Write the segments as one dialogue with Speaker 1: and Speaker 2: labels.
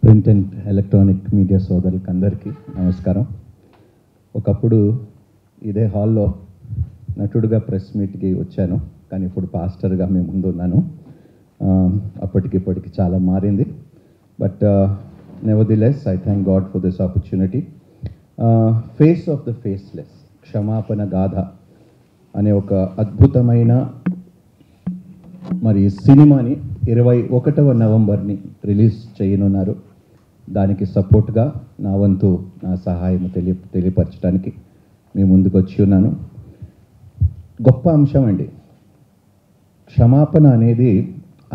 Speaker 1: Print and electronic media సోదరులకు అందరికీ నమస్కారం. ఒకప్పుడు ఇదే హాల్లో నటుడుగా ప్రెస్ మీట్కి వచ్చాను, కానీ ఇప్పుడు పాస్టర్గా మేము ముందు ఉన్నాను. అప్పటికిప్పటికి చాలా మారింది. But nevertheless I thank God for this opportunity. Face of the faceless, క్షమాపణ గాథ అనే ఒక అద్భుతమైన మరి సినిమాని 21వ నవంబర్ని రిలీజ్ చేయనున్నారు. దానికి సపోర్ట్గా నా వంతు నా సహాయం తెలియపరచడానికి మీ ముందుకు వచ్చి ఉన్నాను. గొప్ప అంశం అండి. క్షమాపణ అనేది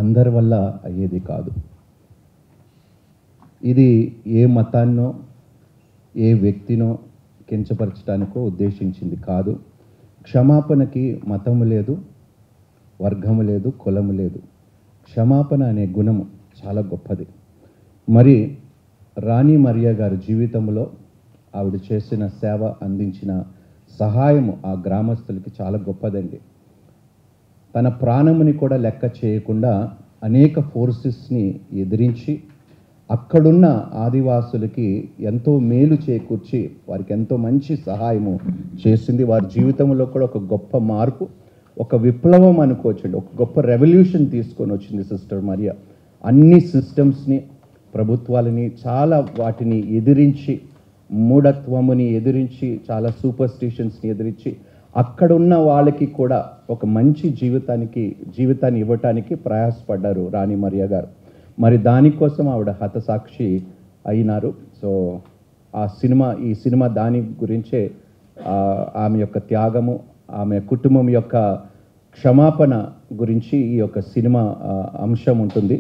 Speaker 1: అందరి వల్ల అయ్యేది కాదు. ఇది ఏ మతాన్నో ఏ వ్యక్తినో కించపరచడానికో ఉద్దేశించింది కాదు. క్షమాపణకి మతము లేదు, వర్గము లేదు, కులము లేదు. క్షమాపణ అనే గుణము చాలా గొప్పది. మరి రాణి మరియా గారి జీవితంలో ఆవిడ చేసిన సేవ, అందించిన సహాయము ఆ గ్రామస్తులకి చాలా గొప్పదండి. తన ప్రాణముని కూడా లెక్క చేయకుండా అనేక ఫోర్సెస్ని ఎదిరించి అక్కడున్న ఆదివాసులకి ఎంతో మేలు చేకూర్చి వారికి ఎంతో మంచి సహాయము చేసింది. వారి జీవితంలో కూడా ఒక గొప్ప మార్పు, ఒక విప్లవం అనుకోవచ్చండి, ఒక గొప్ప రెవల్యూషన్ తీసుకొని వచ్చింది సిస్టర్ మరియా. అన్ని సిస్టమ్స్ని, ప్రభుత్వాలని, చాలా వాటిని ఎదిరించి, మూఢత్వముని ఎదిరించి, చాలా సూపర్స్టిషన్స్ని ఎదిరించి అక్కడున్న వాళ్ళకి కూడా ఒక మంచి జీవితాన్ని ఇవ్వటానికి ప్రయాసపడ్డారు రాణి మరియా గారు. మరి దానికోసం ఆవిడ హతసాక్షి అయినారు. సో ఈ సినిమా దాని గురించే, ఆమె యొక్క త్యాగము, ఆమె కుటుంబం యొక్క క్షమాపణ గురించి ఈ యొక్క సినిమా అంశం ఉంటుంది.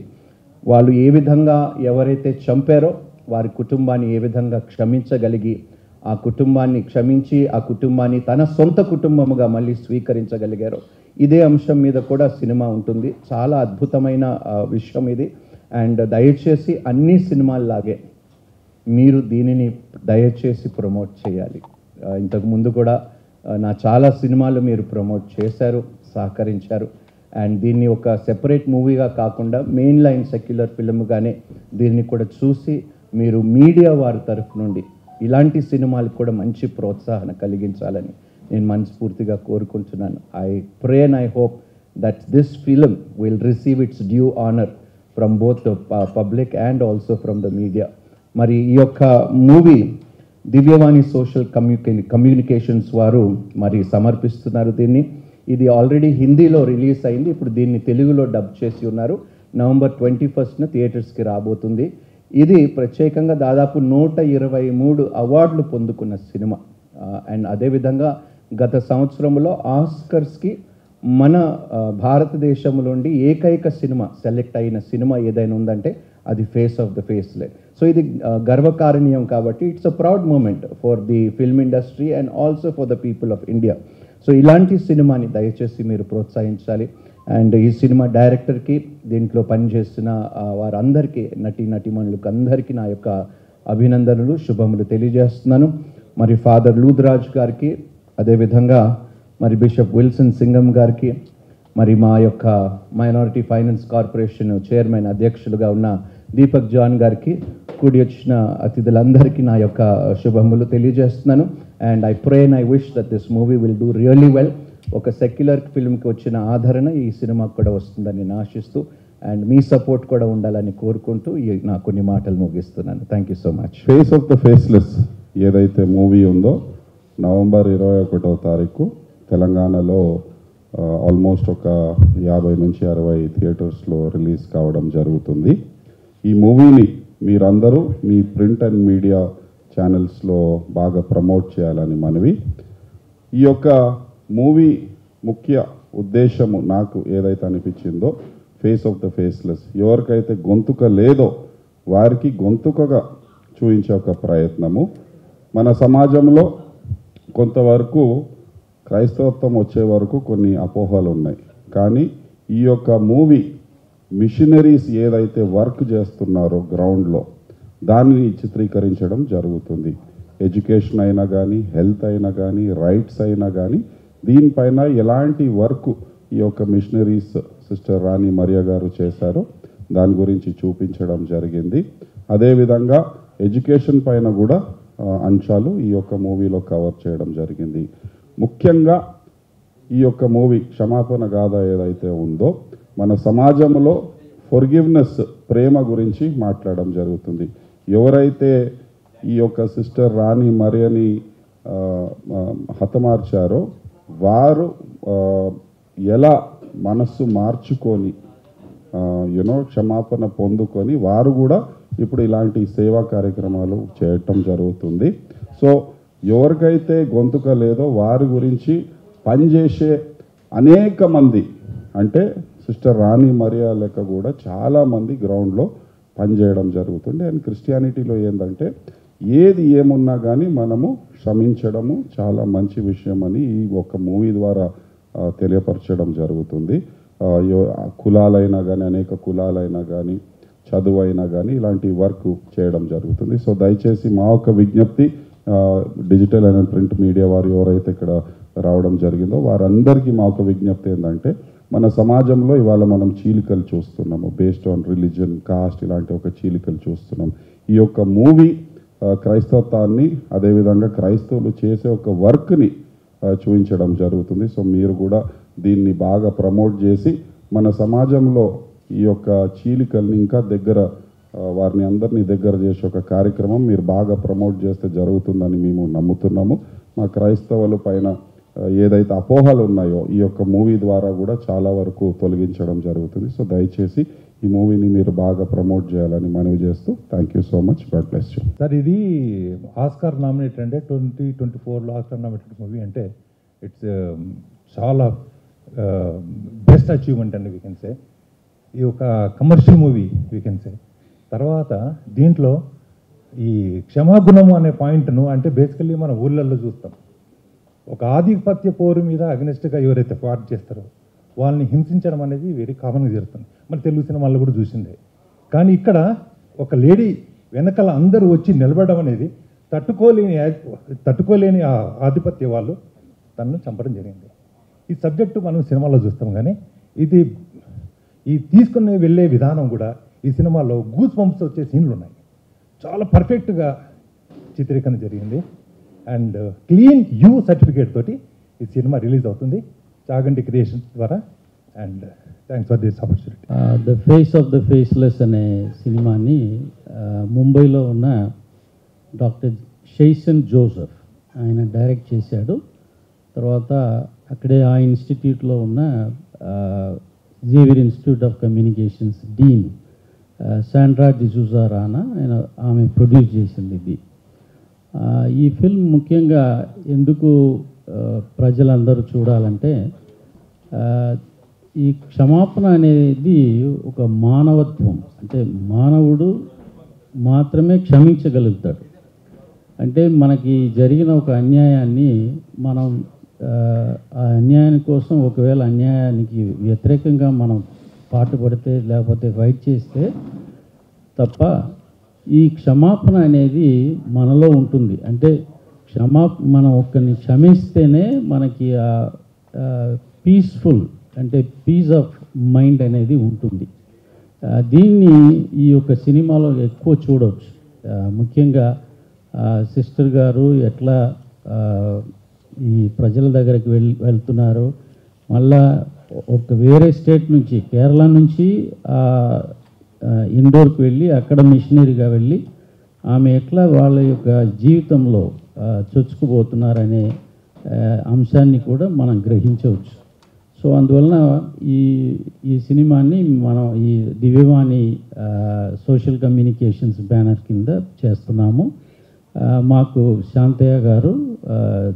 Speaker 1: వాళ్ళు ఏ విధంగా ఎవరైతే చంపారో వారి కుటుంబాన్ని ఏ విధంగా క్షమించగలిగి, ఆ కుటుంబాన్ని క్షమించి ఆ కుటుంబాన్ని తన సొంత కుటుంబముగా మళ్ళీ స్వీకరించగలిగారో, ఇదే అంశం మీద కూడా సినిమా ఉంటుంది. చాలా అద్భుతమైన విషయం ఇది. అండ్ దయచేసి అన్ని సినిమాల్లాగే మీరు దీనిని దయచేసి ప్రమోట్ చేయాలి. ఇంతకు ముందు కూడా నా చాలా సినిమాలు మీరు ప్రమోట్ చేశారు, సహకరించారు. అండ్ దీన్ని ఒక సెపరేట్ మూవీగా కాకుండా మెయిన్ లైన్ సెక్యులర్ ఫిల్మ్గానే దీన్ని కూడా చూసి మీరు మీడియా వారి తరఫు నుండి ఇలాంటి సినిమాలకు కూడా మంచి ప్రోత్సాహన కలిగించాలని నేను మనస్ఫూర్తిగా కోరుకుంటున్నాను. I pray and I hope that this film will receive it's due honour from both the public and also from the media. మరి ఈ యొక్క మూవీ దివ్యవాణి సోషల్ కమ్యూనికేషన్స్ వారు మరి సమర్పిస్తున్నారు దీన్ని. ఇది ఆల్రెడీ హిందీలో రిలీజ్ అయింది, ఇప్పుడు దీన్ని తెలుగులో డబ్ చేసి ఉన్నారు. నవంబర్ 21న థియేటర్స్కి రాబోతుంది. ఇది ప్రత్యేకంగా దాదాపు 123 అవార్డులు పొందుకున్న సినిమా. అండ్ అదేవిధంగా గత సంవత్సరంలో ఆస్కర్స్కి మన భారతదేశంలోండి ఏకైక సినిమా సెలెక్ట్ అయిన సినిమా ఏదైనా ఉందంటే అది face of the faceless. So ఇది గర్వకారణీయం కాబట్టి it's a proud moment for the film industry and also for the people of India. So ఇలాంటి సినిమాని దయచేసి మీరు ప్రోత్సహించాలి. అండ్ ఈ సినిమా డైరెక్టర్కి, దీంట్లో పనిచేస్తున్న వారందరికీ, నటీమణులకు అందరికీ నా యొక్క అభినందనలు, శుభములు తెలియజేస్తున్నాను. మరి ఫాదర్ లూథరాజ్ గారికి, అదేవిధంగా మరి బిషప్ విల్సన్ సింగం గారికి, మరి మా యొక్క మైనారిటీ ఫైనాన్స్ కార్పొరేషన్ చైర్మన్ అధ్యక్షులుగా ఉన్న దీపక్ జాన్ గారికి, కూడి వచ్చిన అతిథులందరికీ నా యొక్క శుభములు తెలియజేస్తున్నాను. And I pray and I wish that this movie will do really well. ఒక సెక్యులర్ ఫిల్మ్కి వచ్చిన ఆదరణ ఈ సినిమాకు కూడా వస్తుందని నేను ఆశిస్తూ, అండ్ మీ సపోర్ట్ కూడా ఉండాలని కోరుకుంటూ నా కొన్ని మాటలు ముగిస్తున్నాను. Thank you so much.
Speaker 2: Face of the faceless ఏదైతే మూవీ ఉందో నవంబర్ 21వ తారీఖు తెలంగాణలో ఆల్మోస్ట్ ఒక 50 నుంచి 60 థియేటర్స్లో రిలీజ్ కావడం జరుగుతుంది. ఈ మూవీని మీరందరూ మీ ప్రింట్ అండ్ మీడియా ఛానల్స్లో బాగా ప్రమోట్ చేయాలని మనవి. ఈ యొక్క మూవీ ముఖ్య ఉద్దేశము నాకు ఏదైతే అనిపించిందో, ఫేస్ ఆఫ్ ద ఫేస్లెస్, ఎవరికైతే గొంతుక లేదో వారికి గొంతుకగా చూపించే ఒక ప్రయత్నము. మన సమాజంలో కొంతవరకు క్రైస్తవత్వం వచ్చే వరకు కొన్ని అపోహలు ఉన్నాయి, కానీ ఈ యొక్క మూవీ మిషనరీస్ ఏదైతే వర్క్ చేస్తున్నారో గ్రౌండ్లో దాన్ని చిత్రీకరించడం జరుగుతుంది. ఎడ్యుకేషన్ అయినా కానీ, హెల్త్ అయినా కానీ, రైట్స్ అయినా కానీ, దీనిపైన ఎలాంటి వర్క్ ఈ యొక్క మిషనరీస్ సిస్టర్ రాణి మరియా గారు చేశారో దాని గురించి చూపించడం జరిగింది. అదేవిధంగా ఎడ్యుకేషన్ పైన కూడా అంశాలు ఈ యొక్క మూవీలో కవర్ చేయడం జరిగింది. ముఖ్యంగా ఈ యొక్క మూవీ క్షమాపణ గాథ ఏదైతే ఉందో మన సమాజంలో ఫర్గివ్నెస్, ప్రేమ గురించి మాట్లాడడం జరుగుతుంది. ఎవరైతే ఈ యొక్క సిస్టర్ రాణి మరియని హతమార్చారో వారు ఎలా మనస్సు మార్చుకొని క్షమాపణ పొందుకొని వారు కూడా ఇప్పుడు ఇలాంటి సేవా కార్యక్రమాలు చేయటం జరుగుతుంది. సో ఎవరికైతే గొంతుక లేదో వారి గురించి పనిచేసే అనేక మంది, అంటే సిస్టర్ రాణి మరియా లెక్క కూడా చాలామంది గ్రౌండ్లో పనిచేయడం జరుగుతుంది. అండ్ క్రిస్టియానిటీలో ఏంటంటే ఏది ఏమున్నా కానీ మనము క్షమించడము చాలా మంచి విషయం అని ఈ ఒక మూవీ ద్వారా తెలియపరచడం జరుగుతుంది. కులాలైనా కానీ, అనేక కులాలైనా కానీ, చదువు అయినా కానీ ఇలాంటి వర్క్ చేయడం జరుగుతుంది. సో దయచేసి మా ఒక విజ్ఞప్తి, డిజిటల్ అండ్ ప్రింట్ మీడియా వారు ఎవరైతే ఇక్కడ రావడం జరిగిందో వారందరికీ మా ఒక విజ్ఞప్తి ఏంటంటే, మన సమాజంలో ఇవాళ మనం చీలికలు చూస్తున్నాము. బేస్డ్ ఆన్ రిలీజన్, కాస్ట్, ఇలాంటి ఒక చీలికలు చూస్తున్నాం. ఈ యొక్క మూవీ క్రైస్తవత్వాన్ని, అదేవిధంగా క్రైస్తవులు చేసే ఒక వర్క్ని చూపించడం జరుగుతుంది. సో మీరు కూడా దీన్ని బాగా ప్రమోట్ చేసి మన సమాజంలో ఈ యొక్క చీలికల్ని ఇంకా దగ్గర, వారిని అందరినీ దగ్గర చేసే ఒక కార్యక్రమం మీరు బాగా ప్రమోట్ చేస్తే జరుగుతుందని మేము నమ్ముతున్నాము. మా క్రైస్తవుల పైన ఏదైతే అపోహలు ఉన్నాయో ఈ యొక్క మూవీ ద్వారా కూడా చాలా వరకు తొలగించడం జరుగుతుంది. సో దయచేసి ఈ మూవీని మీరు బాగా ప్రమోట్ చేయాలని మనవి చేస్తూ thank you so much. God bless you.
Speaker 3: Sir, ఇది ఆస్కార్ నామినేటెడ్ అంటే 2024లో ఆస్కార్ నామినేటెడ్ మూవీ అంటే ఇట్స్ చాలా బెస్ట్ అచీవ్మెంట్ అండి వీ కెన్ సే. ఈ ఒక commercial movie we can say. తర్వాత దీంట్లో ఈ క్షమాగుణము అనే పాయింట్ను, అంటే బేసికల్లీ మన ఊళ్ళల్లో చూస్తాం, ఒక ఆధిపత్య పోరు మీద అగనెస్ట్గా ఎవరైతే ఫైట్ చేస్తారో వాళ్ళని హింసించడం అనేది వెరీ కామన్గా జరుగుతుంది. మన తెలుగు సినిమాల్లో కూడా చూసిందే. కానీ ఇక్కడ ఒక లేడీ వెనకాల అందరూ వచ్చి నిలబడడం అనేది తట్టుకోలేని ఆ ఆధిపత్య వాళ్ళు తనను చంపడం జరిగింది. ఈ సబ్జెక్టు మనం సినిమాలో చూస్తాం, కానీ ఇది ఈ తీసుకుని వెళ్ళే విధానం కూడా ఈ సినిమాలో గూస్ బంప్స్ వచ్చే సీన్లు ఉన్నాయి. చాలా పర్ఫెక్ట్గా చిత్రీకరణ జరిగింది. అండ్ క్లీన్ యూ సర్టిఫికేట్ తోటి ఈ సినిమా రిలీజ్ అవుతుంది చాగంటి క్రియేషన్స్ ద్వారా. And thanks for this opportunity.
Speaker 4: The face of the faceless అనే సినిమాని ముంబైలో ఉన్న డాక్టర్ షైసన్ జోసెఫ్ ఆయన డైరెక్ట్ చేశాడు. తర్వాత అక్కడే ఆ ఇన్స్టిట్యూట్లో ఉన్న Xavier institute of communications dean Sandra D'Souza Rana ఆమె ప్రొడ్యూస్ చేసింది ఇది. ఈ ఫిల్మ్ ముఖ్యంగా ఎందుకు ప్రజలందరూ చూడాలంటే, ఈ క్షమాపణ అనేది ఒక మానవత్వం. అంటే మానవుడు మాత్రమే క్షమించగలుగుతాడు. అంటే మనకి జరిగిన ఒక అన్యాయాన్ని మనం ఆ అన్యాయాని కోసం, ఒకవేళ అన్యాయానికి వ్యతిరేకంగా మనం పాటుపడితే లేకపోతే ఫైట్ చేస్తే తప్ప ఈ క్షమాపణ అనేది మనలో ఉంటుంది. అంటే మనం ఒక్కరిని క్షమిస్తేనే మనకి పీస్ఫుల్, అంటే పీస్ ఆఫ్ మైండ్ అనేది ఉంటుంది. దీన్ని ఈ యొక్క సినిమాలో ఎక్కువ చూడవచ్చు. ముఖ్యంగా సిస్టర్ గారు ఎట్లా ఈ ప్రజల దగ్గరికి వెళ్తున్నారు, మళ్ళా ఒక వేరే స్టేట్ నుంచి, కేరళ నుంచి ఇండోర్కి వెళ్ళి అక్కడ మిషనరీగా వెళ్ళి ఆమె ఎట్లా వాళ్ళ యొక్క జీవితంలో చొచ్చుకుపోతున్నారనే అంశాన్ని కూడా మనం గ్రహించవచ్చు. సో అందువలన ఈ సినిమాని మనం ఈ దివ్యవాణి సోషల్ కమ్యూనికేషన్స్ బ్యానర్ కింద చేస్తున్నాము. మాకు శాంతయ్య గారు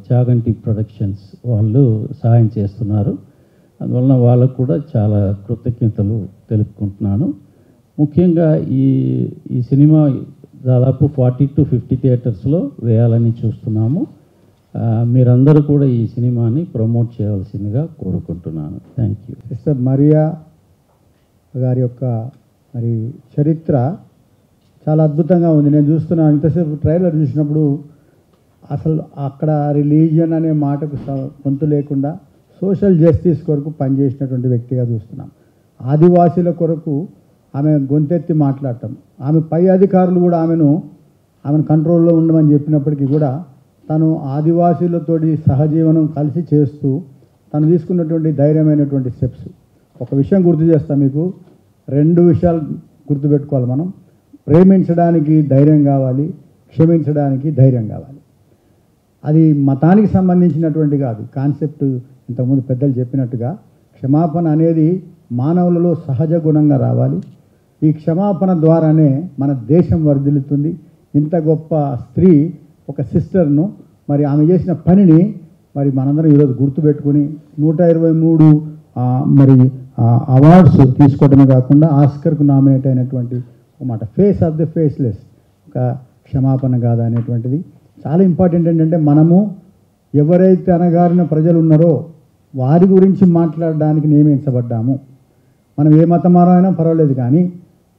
Speaker 4: చాగంటి ప్రొడక్షన్స్ వాళ్ళు సహాయం చేస్తున్నారు. అందువలన వాళ్ళకు కూడా చాలా కృతజ్ఞతలు తెలుపుకుంటున్నాను. ముఖ్యంగా ఈ సినిమా దాదాపు 40 to 50 థియేటర్స్లో వేయాలని చూస్తున్నాము. మీరందరూ కూడా ఈ సినిమాని ప్రమోట్ చేయవలసిందిగా కోరుకుంటున్నాను. Thank you.
Speaker 5: సిస్టర్ మరియా గారి యొక్క మరి చరిత్ర చాలా అద్భుతంగా ఉంది. నేను చూస్తున్నాను, ఇంతసేపు ట్రైలర్ చూసినప్పుడు అసలు అక్కడ రిలీజియన్ అనే మాటకు పొంతు లేకుండా సోషల్ జస్టిస్ కొరకు పనిచేసినటువంటి వ్యక్తిగా చూస్తున్నాం. ఆదివాసీల కొరకు ఆమె గొంతెత్తి మాట్లాడటం, ఆమె పై అధికారులు కూడా ఆమెను కంట్రోల్లో ఉండమని చెప్పినప్పటికీ కూడా తను ఆదివాసీలతోటి సహజీవనం కలిసి చేస్తూ తను తీసుకున్నటువంటి ధైర్యమైనటువంటి స్టెప్స్. ఒక విషయం గుర్తు చేస్తా మీకు, 2 విషయాలు గుర్తుపెట్టుకోవాలి మనం. ప్రేమించడానికి ధైర్యం కావాలి, క్షమించడానికి ధైర్యం కావాలి. అది మతానికి సంబంధించినటువంటి కాదు కాన్సెప్ట్. ఇంతకుముందు పెద్దలు చెప్పినట్టుగా క్షమాపణ అనేది మానవులలో సహజ గుణంగా రావాలి. ఈ క్షమాపణ ద్వారానే మన దేశం వర్ధిల్లుతుంది. ఇంత గొప్ప స్త్రీ, ఒక సిస్టర్ను, మరి ఆమె చేసిన పనిని మరి మనందరం ఈరోజు గుర్తుపెట్టుకుని 123 మరి అవార్డ్స్ తీసుకోవడమే కాకుండా ఆస్కర్కు నామినేట్ అయినటువంటి ఒక మాట, ఫేస్ ఆఫ్ ది ఫేస్లెస్, ఒక క్షమాపణ కాదా అనేటువంటిది చాలా ఇంపార్టెంట్. ఏంటంటే మనము ఎవరైతే అణగారిన ప్రజలు ఉన్నారో వారి గురించి మాట్లాడడానికి నియమించబడ్డాము. మనం ఏ మతమారో అయినా పర్వాలేదు, కానీ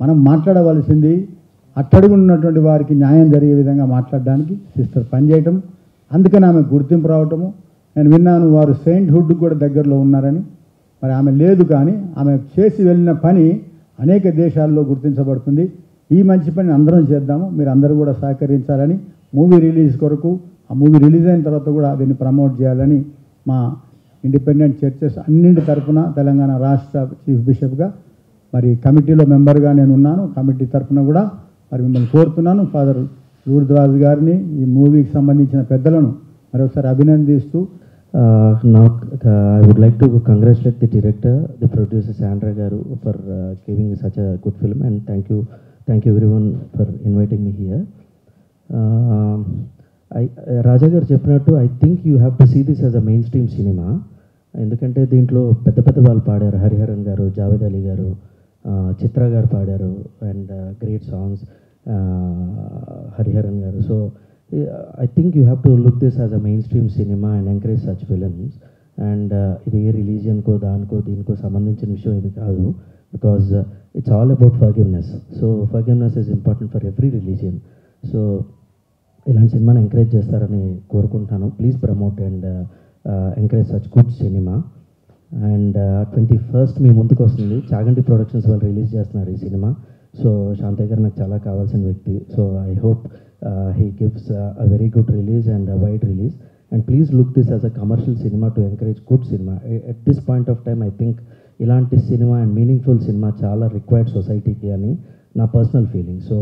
Speaker 5: మనం మాట్లాడవలసింది అట్టడుగున్నటువంటి వారికి న్యాయం జరిగే విధంగా మాట్లాడడానికి సిస్టర్ పనిచేయటం. అందుకని ఆమె గుర్తింపు రావటము. నేను విన్నాను వారు సెయింట్హుడ్ కూడా దగ్గరలో ఉన్నారని. మరి ఆమె లేదు, కానీ ఆమె చేసి వెళ్ళిన పని అనేక దేశాల్లో గుర్తించబడుతుంది. ఈ మంచి పని అందరం చేద్దాము, మీరు అందరూ కూడా సహకరించాలని, మూవీ రిలీజ్ కొరకు, ఆ మూవీ రిలీజ్ అయిన తర్వాత కూడా దీన్ని ప్రమోట్ చేయాలని మా ఇండిపెండెంట్ చర్చెస్ అన్నింటి తరఫున తెలంగాణ రాష్ట్ర చీఫ్ బిషప్గా మరి కమిటీలో మెంబర్గా నేను ఉన్నాను. కమిటీ తరఫున కూడా మరి మిమ్మల్ని కోరుతున్నాను. ఫాదర్ లూర్ద్రాజు గారిని, ఈ మూవీకి సంబంధించిన పెద్దలను మరొకసారి అభినందిస్తూ
Speaker 6: Now, I would like to congratulate the director, the producer Sandra Garu for giving such a good film, and thank you everyone for inviting me here. Raja garu cheppinattu, I think you have to see this as a mainstream cinema. ఎందుకంటే దీంట్లో పెద్ద పెద్ద వాళ్ళు పాడారు, హరిహరన్ గారు, జావేద్ అలీ గారు, చిత్ర గారు పాడారు, అండ్ గ్రేట్ సాంగ్స్ హరిహరన్ గారు. So I think you have to look this as a mainstream cinema and encourage such films. And ఇది ఏ రిలీజియన్కో దానికో దీనికో సంబంధించిన విషయం ఇది కాదు, because it's all about forgiveness. So forgiveness is important for every religion. So ఇలాంటి సినిమాని encourage చేస్తారని కోరుకుంటాను. Please promote and encourage such good cinema. And 21st మీ ముందుకు వస్తుంది. చాగంటి ప్రొడక్షన్స్ వాళ్ళు రిలీజ్ చేస్తున్నారు ఈ సినిమా. సో శాంతయ్య గారు నాకు చాలా కావాల్సిన వ్యక్తి. So I hope he gives a very good release and a wide release, and please look this as a commercial cinema to encourage good cinema. At this point of time I think ilanti cinema and meaningful cinema chala required society ki ani na personal feeling. So